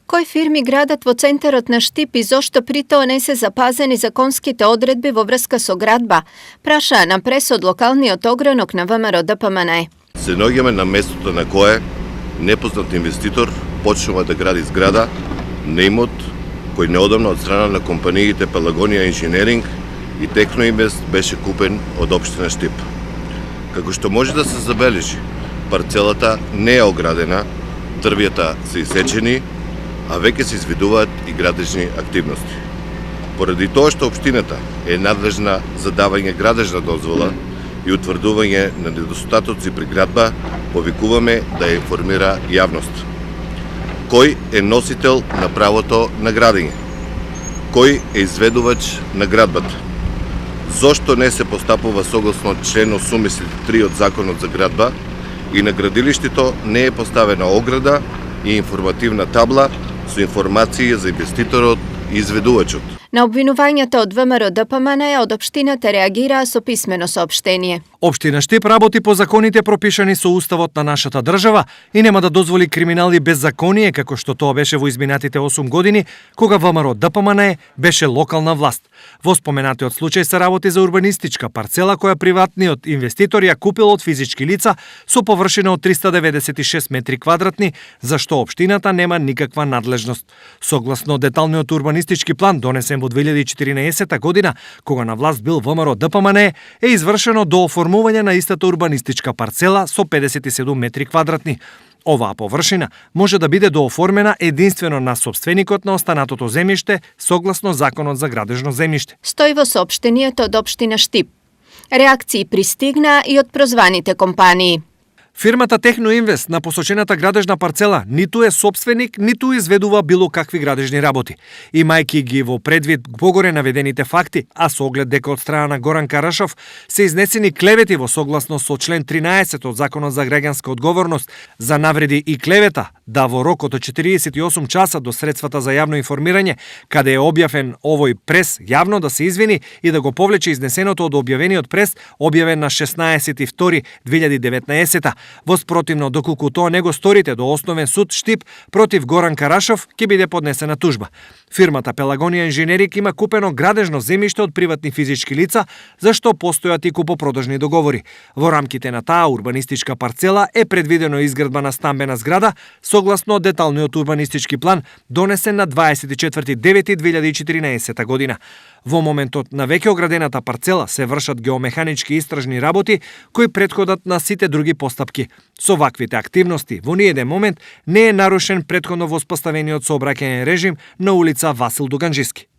Кој фирми градат во центарот на Штип и зошто при тоа не се запазени законските одредби во врска со градба? Прашаа на прес од локалниот огранок на ВМРО ДПМН. Се наоѓаме на местото на кое непознат инвеститор почнува да гради зграда на имот кој неодамна од страна на компаниите Пелагонија Инженеринг и Техноинвест беше купен од општина Штип. Како што може да се забележи, парцелата не е оградена, дрвјата се исечени, а веќе се извидуваат и градежни активности. Поради тоа што општината е надлежна за давање градежна дозвола и утврдување на недостатоци при градба, повикуваме да ја информира јавност. Кој е носител на правото на градење? Кој е изведувач на градбата? Зошто не се постапува согласно член 83 од Законот за градба и на градилиштето не е поставена ограда и информативна табла со информации за инвеститорот и изведувачот? На обвинувањата од ВМРО ДПМН од општината реагираа со писмено соопштение. Општина Штип работи по законите пропишани со уставот на нашата држава и нема да дозволи криминал и беззаконие како што тоа беше во изминатите 8 години кога ВМРО ДПМН беше локална власт. Во споменатиот случај се работи за урбанистичка парцела која приватниот инвеститор ја купил од физички лица со површина од 396 метри квадратни, за што општината нема никаква надлежност. Согласно деталниот урбанистички план донесен во 2014 година, кога на власт бил ВМРО ДПМН, е извршено дооформување на истата урбанистичка парцела со 57 метри квадратни. Оваа површина може да биде дооформена единствено на сопственикот на останатото земјиште согласно Законот за градежно земјиште. Стои во соопштението од општина Штип. Реакции пристигнаа и од прозваните компании. Фирмата Техноинвест на посочената градежна парцела ниту е сопственик, ниту изведува било какви градежни работи. Имајќи ги во предвид погоре наведените факти, а со оглед дека од страна на Горан Карашов се изнесени клевети во согласност со член 13 од Законот за граѓанска одговорност за навреди и клевета, да во рокот од 48 часа до средствата за јавно информирање, каде е објавен овој прес, јавно да се извини и да го повлече изнесеното од објавениот прес, објавен на 16.2.2019. Во спротивно, доколку тоа не го сторите до Основен суд Штип против Горан Карашов, ќе биде поднесена тужба. Фирмата Пелагонија Инженеринг има купено градежно земјиште од приватни физички лица, за што постојат и купопродажни договори. Во рамките на таа урбанистичка парцела е предвидено изградба на стамбена зграда согласно деталниот урбанистички план донесен на 24.9.2014 година. Во моментот на веќе оградената парцела се вршат геомеханички истражни работи кои претходат на сите други постапки. Со ваквите активности во ниеден момент не е нарушен претходно воспоставениот сообраќајен режим на улица Васил Дуганџиски.